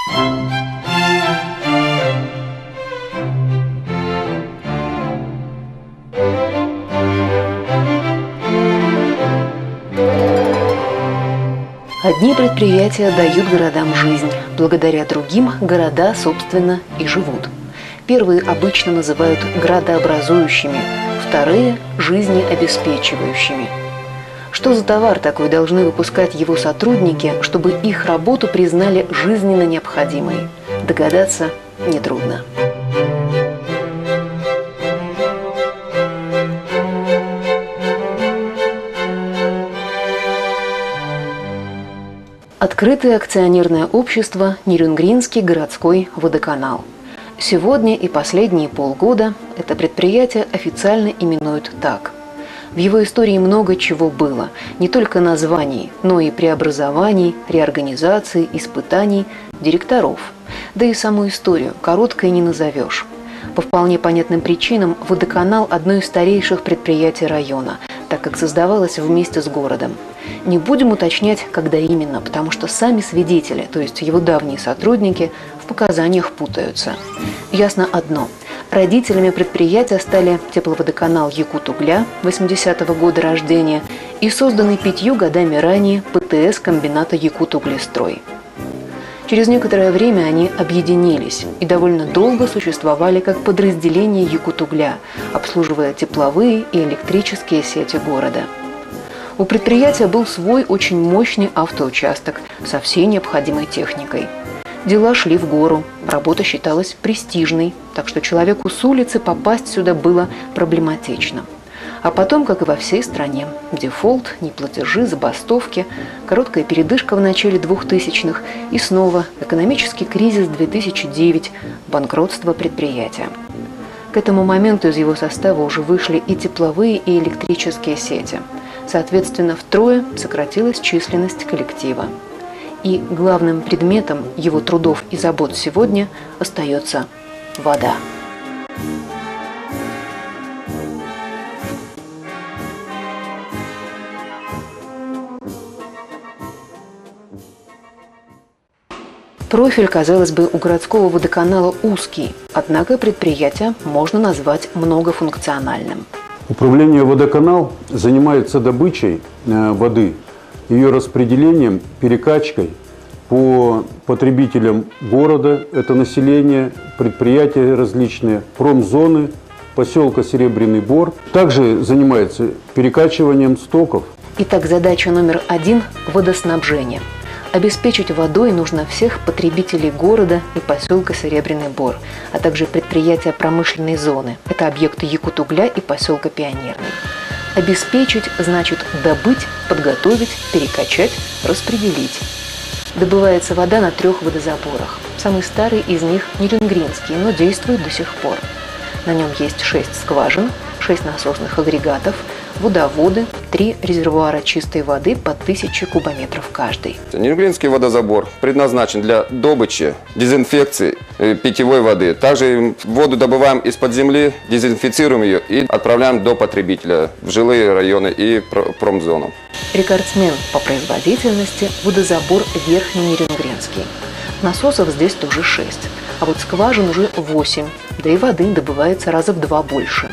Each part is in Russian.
Одни предприятия дают городам жизнь, благодаря другим города, собственно, и живут. Первые обычно называют градообразующими, вторые – жизнеобеспечивающими. Что за товар такой должны выпускать его сотрудники, чтобы их работу признали жизненно необходимой? Догадаться нетрудно. Открытое акционерное общество «Нерюнгринский городской водоканал». Сегодня и последние полгода это предприятие официально именуют так. В его истории много чего было, не только названий, но и преобразований, реорганизаций, испытаний, директоров. Да и саму историю короткой не назовешь. По вполне понятным причинам водоканал – одно из старейших предприятий района, так как создавалось вместе с городом. Не будем уточнять, когда именно, потому что сами свидетели, то есть его давние сотрудники, в показаниях путаются. Ясно одно. Родителями предприятия стали тепловодоканал Якутугля 80-го года рождения и созданный 5 годами ранее ПТС комбината Якутуглестрой. Через некоторое время они объединились и довольно долго существовали как подразделение Якутугля, обслуживая тепловые и электрические сети города. У предприятия был свой очень мощный автоучасток со всей необходимой техникой. Дела шли в гору, работа считалась престижной, так что человеку с улицы попасть сюда было проблематично. А потом, как и во всей стране, дефолт, неплатежи, забастовки, короткая передышка в начале 2000-х и снова экономический кризис 2009, банкротство предприятия. К этому моменту из его состава уже вышли и тепловые, и электрические сети. Соответственно, втрое сократилась численность коллектива. И главным предметом его трудов и забот сегодня остается вода. Профиль, казалось бы, у городского водоканала узкий, однако предприятие можно назвать многофункциональным. Управление «Водоканал» занимается добычей воды, ее распределением, перекачкой по потребителям города, это население, предприятия различные, промзоны, поселка Серебряный Бор. Также занимается перекачиванием стоков. Итак, задача номер 1 – водоснабжение. Обеспечить водой нужно всех потребителей города и поселка Серебряный Бор, а также предприятия промышленной зоны. Это объекты Якутугля и поселка Пионерный. Обеспечить значит добыть, подготовить, перекачать, распределить. Добывается вода на 3 водозаборах. Самый старый из них Нерюнгринский, но действует до сих пор. На нем есть 6 скважин, 6 насосных агрегатов, водоводы, 3 резервуара чистой воды по 1000 кубометров каждый. Нерюнгринский водозабор предназначен для добычи, дезинфекции питьевой воды. Также воду добываем из-под земли, дезинфицируем ее и отправляем до потребителя в жилые районы и промзону. Рекордсмен по производительности – водозабор Верхний Нерюнгринский. Насосов здесь тоже 6, а вот скважин уже 8, да и воды добывается раза в 2 больше.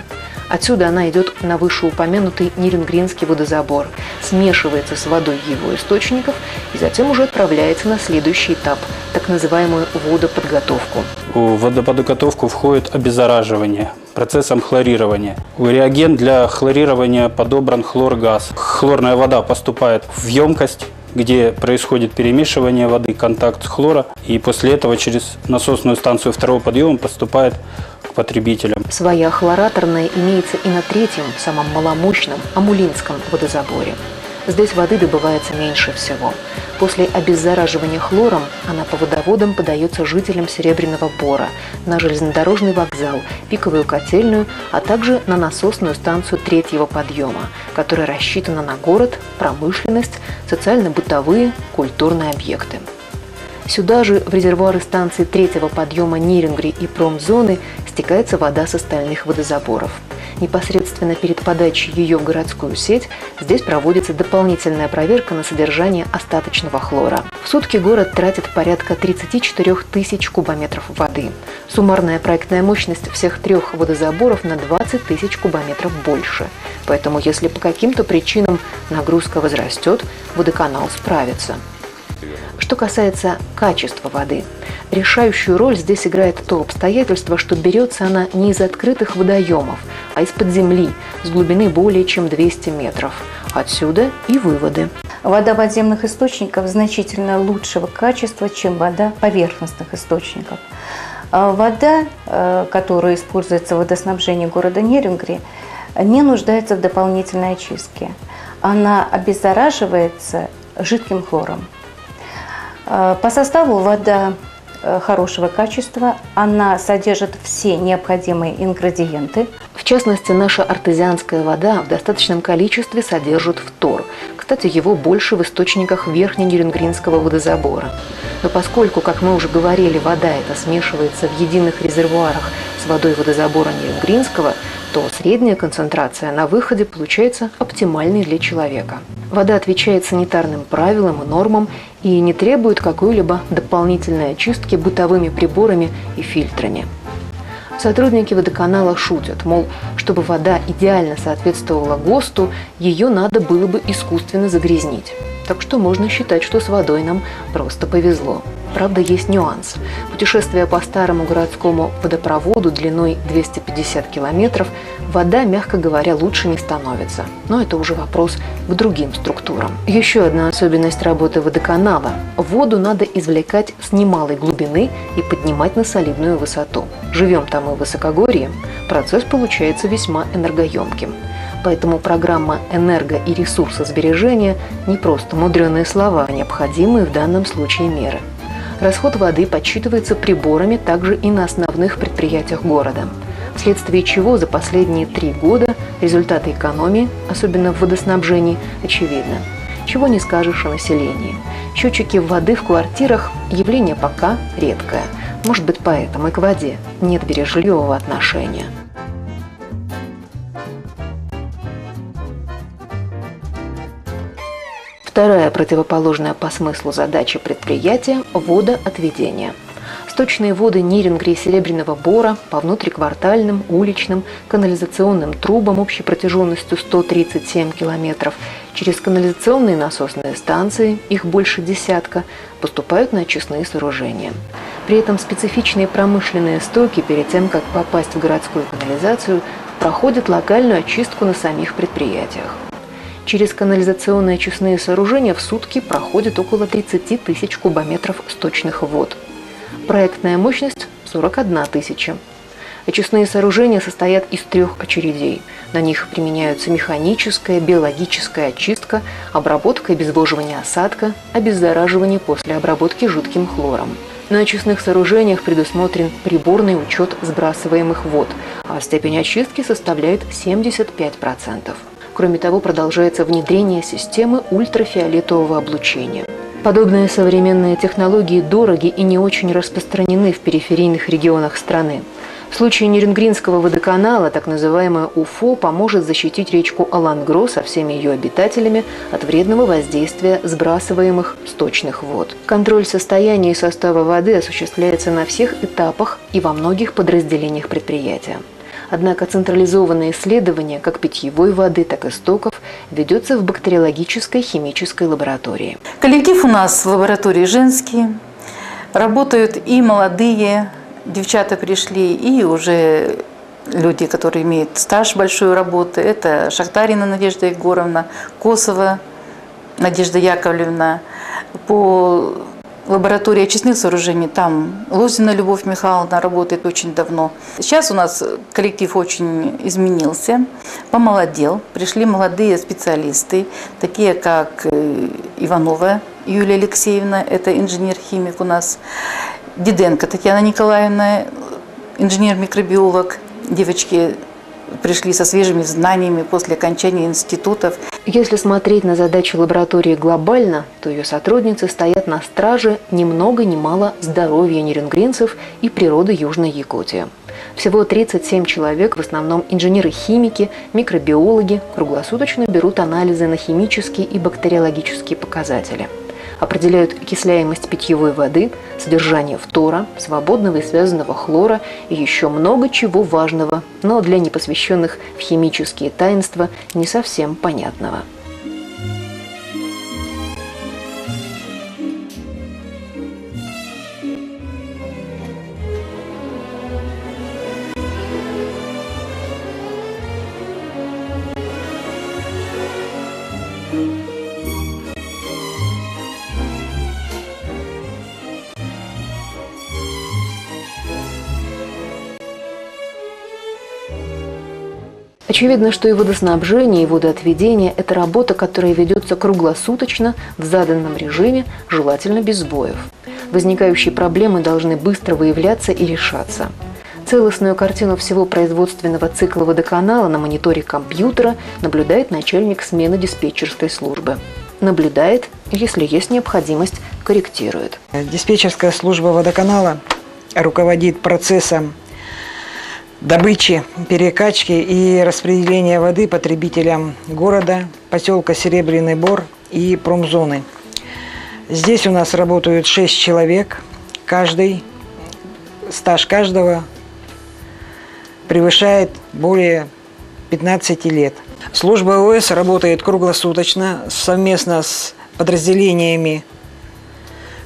Отсюда она идет на вышеупомянутый Нерюнгринский водозабор, смешивается с водой его источников и затем уже отправляется на следующий этап, так называемую водоподготовку. В водоподготовку входит обеззараживание процессом хлорирования. У реагент для хлорирования подобран хлоргаз. Хлорная вода поступает в емкость, где происходит перемешивание воды, контакт с хлора, и после этого через насосную станцию 2-го подъема поступает к потребителям. Своя хлораторная имеется и на 3-м, самом маломощном, Амулинском водозаборе. Здесь воды добывается меньше всего. После обеззараживания хлором она по водоводам подается жителям Серебряного Бора, на железнодорожный вокзал, пиковую котельную, а также на насосную станцию 3-го подъема, которая рассчитана на город, промышленность, социально-бытовые, культурные объекты. Сюда же, в резервуары станции 3-го подъема Нерюнгри и промзоны, стекается вода с остальных водозаборов. Непосредственно перед подачей ее в городскую сеть здесь проводится дополнительная проверка на содержание остаточного хлора. В сутки город тратит порядка 34 тысяч кубометров воды. Суммарная проектная мощность всех 3 водозаборов на 20 тысяч кубометров больше. Поэтому, если по каким-то причинам нагрузка возрастет, водоканал справится. Что касается качества воды, решающую роль здесь играет то обстоятельство, что берется она не из открытых водоемов, а из-под земли, с глубины более чем 200 метров. Отсюда и выводы. Вода подземных источников значительно лучшего качества, чем вода поверхностных источников. Вода, которая используется в водоснабжении города Нерюнгри, не нуждается в дополнительной очистке. Она обеззараживается жидким хлором. По составу вода хорошего качества, она содержит все необходимые ингредиенты. В частности, наша артезианская вода в достаточном количестве содержит фтор. Кстати, его больше в источниках Верхненерюнгринского водозабора. Но поскольку, как мы уже говорили, вода эта смешивается в единых резервуарах с водой водозабора Нерюнгринского, то средняя концентрация на выходе получается оптимальной для человека. Вода отвечает санитарным правилам и нормам и не требует какой-либо дополнительной очистки бытовыми приборами и фильтрами. Сотрудники водоканала шутят, мол, чтобы вода идеально соответствовала ГОСТу, ее надо было бы искусственно загрязнить. Так что можно считать, что с водой нам просто повезло. Правда, есть нюанс. Путешествие по старому городскому водопроводу длиной 250 километров, вода, мягко говоря, лучше не становится. Но это уже вопрос к другим структурам. Еще одна особенность работы водоканала – воду надо извлекать с немалой глубины и поднимать на солидную высоту. Живем там и в высокогорье, процесс получается весьма энергоемким. Поэтому программа энерго- и ресурсосбережения – не просто мудреные слова, а необходимые в данном случае меры. Расход воды подсчитывается приборами также и на основных предприятиях города, вследствие чего за последние 3 года результаты экономии, особенно в водоснабжении, очевидны. Чего не скажешь о населении. Счетчики воды в квартирах – явление пока редкое. Может быть, поэтому и к воде нет бережливого отношения. Вторая противоположная по смыслу задача предприятия – водоотведение. Сточные воды Нерюнгри и Серебряного Бора по внутриквартальным, уличным, канализационным трубам общей протяженностью 137 километров через канализационные насосные станции, их больше десятка, поступают на очистные сооружения. При этом специфичные промышленные стоки перед тем, как попасть в городскую канализацию, проходят локальную очистку на самих предприятиях. Через канализационные очистные сооружения в сутки проходит около 30 тысяч кубометров сточных вод. Проектная мощность – 41 тысяча. Очистные сооружения состоят из 3 очередей. На них применяются механическая, биологическая очистка, обработка и обезвоживание осадка, обеззараживание после обработки жидким хлором. На очистных сооружениях предусмотрен приборный учет сбрасываемых вод, а степень очистки составляет 75%. Кроме того, продолжается внедрение системы ультрафиолетового облучения. Подобные современные технологии дороги и не очень распространены в периферийных регионах страны. В случае Нерюнгринского водоканала так называемое УФО поможет защитить речку Алангро со всеми ее обитателями от вредного воздействия сбрасываемых сточных вод. Контроль состояния и состава воды осуществляется на всех этапах и во многих подразделениях предприятия. Однако централизованное исследование как питьевой воды, так и стоков ведется в бактериологической химической лаборатории. Коллектив у нас в лаборатории женский. Работают и молодые девчата пришли, и уже люди, которые имеют стаж большой работы. Это Шахтарина Надежда Егоровна, Косова Надежда Яковлевна. По лаборатории очистных сооружений там Лозина Любовь Михайловна работает очень давно. Сейчас у нас коллектив очень изменился, помолодел. Пришли молодые специалисты, такие как Иванова Юлия Алексеевна, это инженер-химик у нас, Диденко Татьяна Николаевна, инженер-микробиолог. Девочки пришли со свежими знаниями после окончания институтов. Если смотреть на задачи лаборатории глобально, то ее сотрудницы стоят на страже ни много ни мало здоровья нерюнгринцев и природы Южной Якутии. Всего 37 человек, в основном инженеры-химики, микробиологи, круглосуточно берут анализы на химические и бактериологические показатели. Определяют окисляемость питьевой воды, содержание фтора, свободного и связанного хлора и еще много чего важного, но для непосвященных в химические таинства не совсем понятного. Очевидно, что и водоснабжение, и водоотведение – это работа, которая ведется круглосуточно, в заданном режиме, желательно без сбоев. Возникающие проблемы должны быстро выявляться и решаться. Целостную картину всего производственного цикла водоканала на мониторе компьютера наблюдает начальник смены диспетчерской службы. Наблюдает, если есть необходимость, корректирует. Диспетчерская служба водоканала руководит процессом добычи, перекачки и распределения воды потребителям города, поселка Серебряный Бор и промзоны. Здесь у нас работают 6 человек. Стаж каждого превышает более 15 лет. Служба ОС работает круглосуточно совместно с подразделениями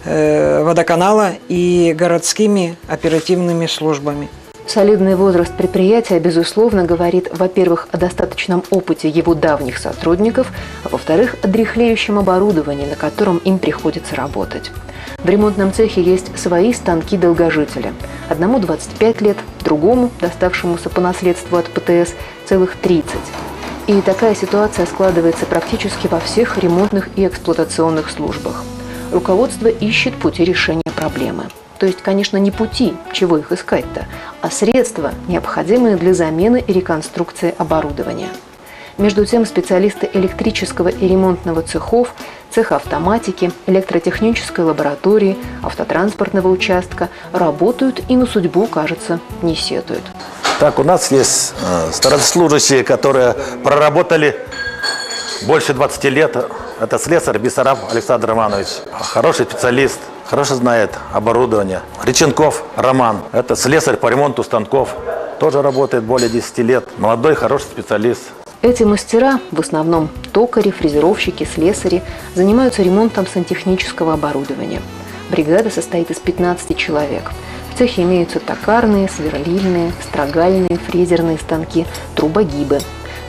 водоканала и городскими оперативными службами. Солидный возраст предприятия, безусловно, говорит, во-первых, о достаточном опыте его давних сотрудников, а во-вторых, о дряхлеющем оборудовании, на котором им приходится работать. В ремонтном цехе есть свои станки-долгожители. Одному 25 лет, другому, доставшемуся по наследству от ПТС, целых 30. И такая ситуация складывается практически во всех ремонтных и эксплуатационных службах. Руководство ищет пути решения проблемы. То есть, конечно, не пути, чего их искать-то, а средства, необходимые для замены и реконструкции оборудования. Между тем, специалисты электрического и ремонтного цехов, цеха автоматики, электротехнической лаборатории, автотранспортного участка работают и на судьбу, кажется, не сетуют. Так, у нас есть старослужащие, которые проработали больше 20 лет. Это слесарь Бессараб Александр Романович, хороший специалист, хорошо знает оборудование. Реченков Роман, это слесарь по ремонту станков, тоже работает более 10 лет. Молодой, хороший специалист. Эти мастера, в основном токари, фрезеровщики, слесари, занимаются ремонтом сантехнического оборудования. Бригада состоит из 15 человек. В цехе имеются токарные, сверлильные, строгальные, фрезерные станки, трубогибы.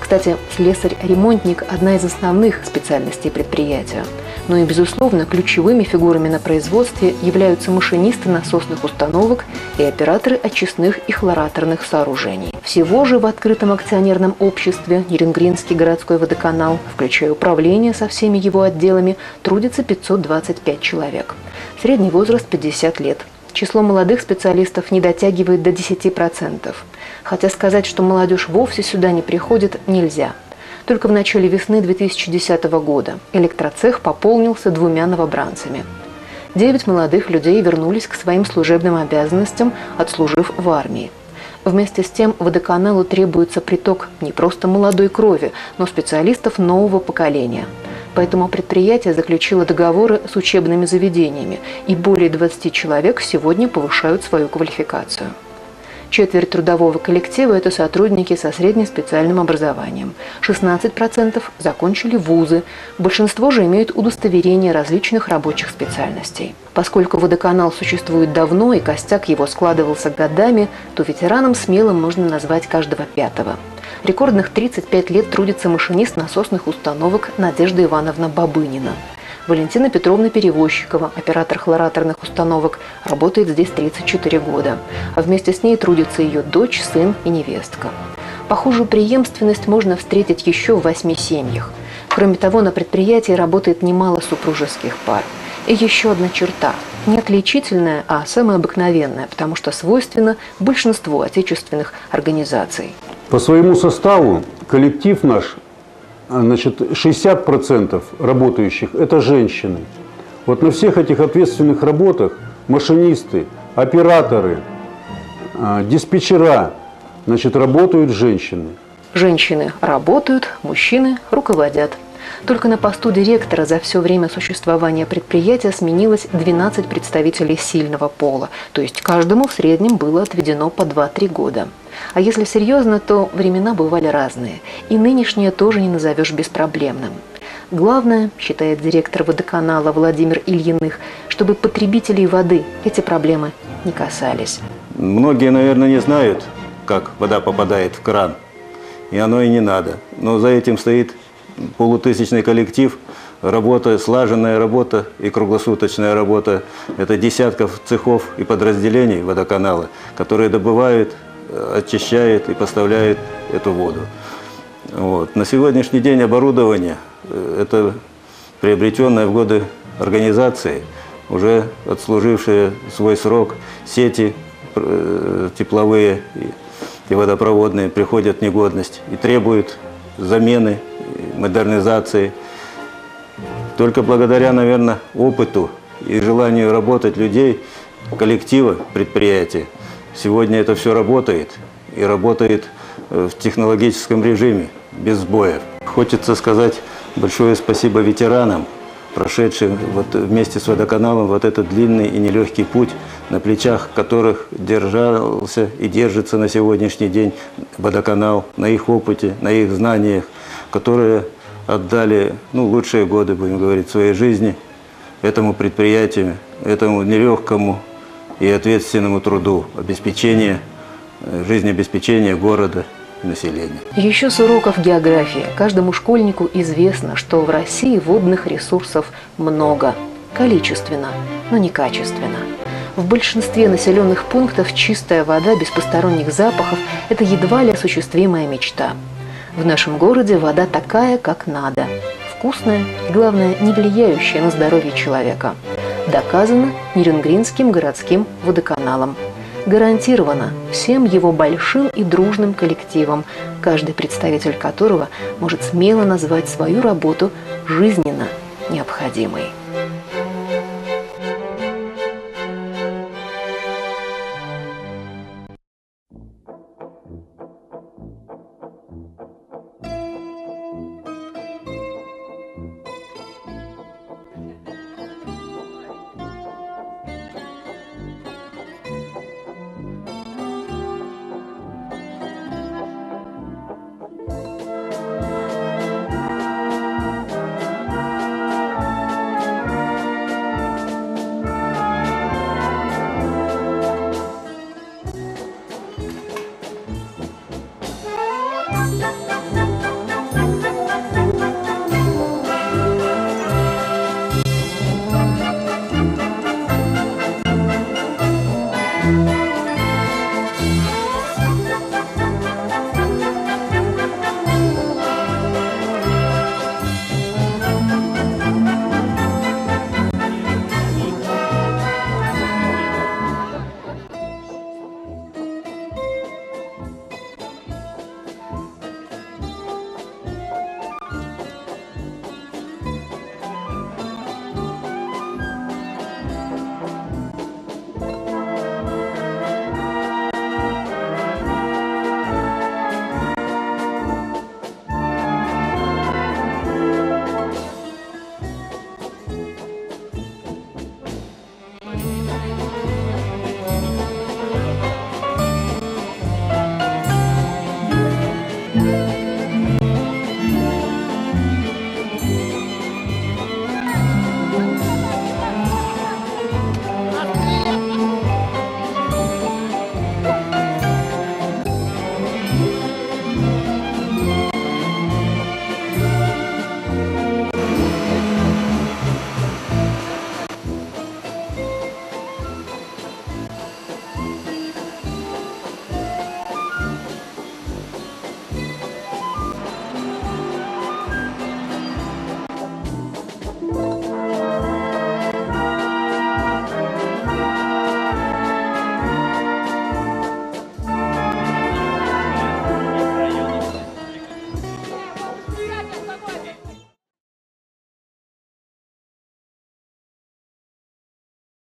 Кстати, слесарь-ремонтник – одна из основных специальностей предприятия. Но и, безусловно, ключевыми фигурами на производстве являются машинисты насосных установок и операторы очистных и хлораторных сооружений. Всего же в открытом акционерном обществе Ниренгринский городской водоканал, включая управление со всеми его отделами, трудится 525 человек. Средний возраст – 50 лет. Число молодых специалистов не дотягивает до 10%. Хотя сказать, что молодежь вовсе сюда не приходит, нельзя. Только в начале весны 2010 года электроцех пополнился 2 новобранцами. 9 молодых людей вернулись к своим служебным обязанностям, отслужив в армии. Вместе с тем водоканалу требуется приток не просто молодой крови, но специалистов нового поколения. Поэтому предприятие заключило договоры с учебными заведениями, и более 20 человек сегодня повышают свою квалификацию. Четверть трудового коллектива – это сотрудники со среднеспециальным образованием. 16% закончили вузы. Большинство же имеют удостоверение различных рабочих специальностей. Поскольку водоканал существует давно и костяк его складывался годами, то ветераном смело можно назвать каждого 5-го. Рекордных 35 лет трудится машинист насосных установок Надежда Ивановна Бабынина. Валентина Петровна Перевозчикова, оператор хлораторных установок, работает здесь 34 года. А вместе с ней трудятся ее дочь, сын и невестка. Похожую преемственность можно встретить еще в 8 семьях. Кроме того, на предприятии работает немало супружеских пар. И еще одна черта – не отличительная, а самая обыкновенная, потому что свойственна большинству отечественных организаций. По своему составу коллектив наш, 60% работающих – это женщины. Вот на всех этих ответственных работах машинисты, операторы, Диспетчера, значит, работают женщины. Женщины работают, мужчины руководят. Только на посту директора за все время существования предприятия сменилось 12 представителей сильного пола, то есть каждому в среднем было отведено по 2-3 года. А если серьезно, то времена бывали разные, и нынешнее тоже не назовешь беспроблемным. Главное, считает директор водоканала Владимир Ильиных, чтобы потребителей воды эти проблемы не касались. Многие, наверное, не знают, как вода попадает в кран, и оно и не надо. Но за этим стоит полутысячный коллектив, работа, слаженная работа и круглосуточная работа. Это десятков цехов и подразделений водоканала, которые добывают, очищают и поставляют эту воду. Вот. На сегодняшний день оборудование, это приобретенное в годы организации, уже отслужившие свой срок, сети тепловые и водопроводные приходят в негодность и требуют замены, модернизации. Только благодаря, наверное, опыту и желанию работать людей, коллектива предприятия, сегодня это все работает и работает в технологическом режиме, без сбоев. Хочется сказать большое спасибо ветеранам, прошедшим вместе с водоканалом этот длинный и нелегкий путь, на плечах которых держался и держится на сегодняшний день водоканал, на их опыте, на их знаниях, которые отдали лучшие годы, будем говорить, своей жизни этому предприятию, этому нелегкому и ответственному труду обеспечения, жизнеобеспечения города и населения. Еще с уроков географии каждому школьнику известно, что в России водных ресурсов много, количественно, но не качественно. В большинстве населенных пунктов чистая вода без посторонних запахов – это едва ли осуществимая мечта. В нашем городе вода такая, как надо. Вкусная и, главное, не влияющая на здоровье человека. Доказано Ниренгринским городским водоканалом. Гарантировано всем его большим и дружным коллективом, каждый представитель которого может смело назвать свою работу жизненно необходимой.